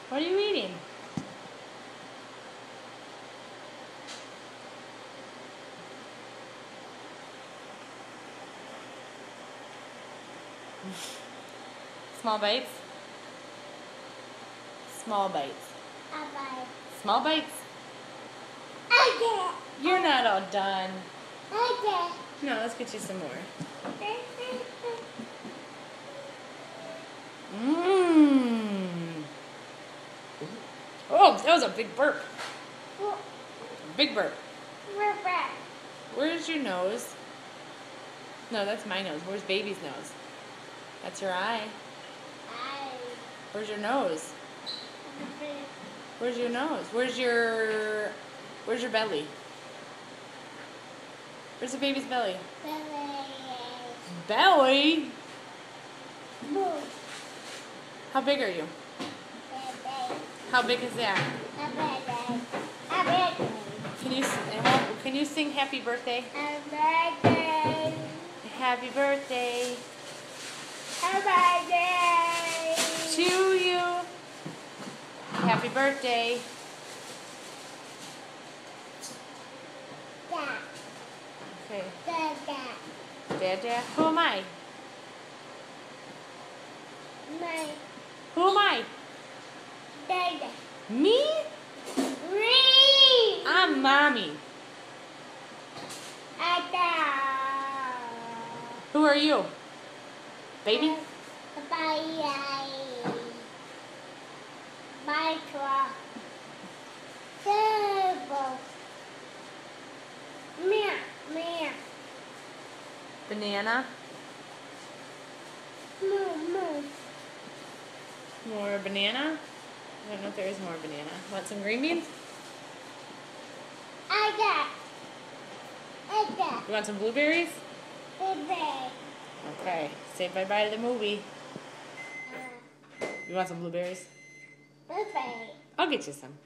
What are you eating? Small bites? Small bites. Small bites? You're not all done. No, let's get you some more. Mmm. Oh, that was a big burp. Big burp. Where's your nose? No, that's my nose. Where's baby's nose? That's your eye. Where's your nose? Where's your nose? Where's your belly? Where's the baby's belly? Belly? How big are you? How big is that? Can you sing happy birthday? Happy birthday to you. Happy birthday. Okay. Dada. Who am I? Who am I? Me? I'm mommy. Who are you? Baby? Banana? More banana? I don't know if there is more banana. Want some green beans? You want some blueberries? Okay. Say bye-bye to the movie. You want some blueberries? I'll get you some.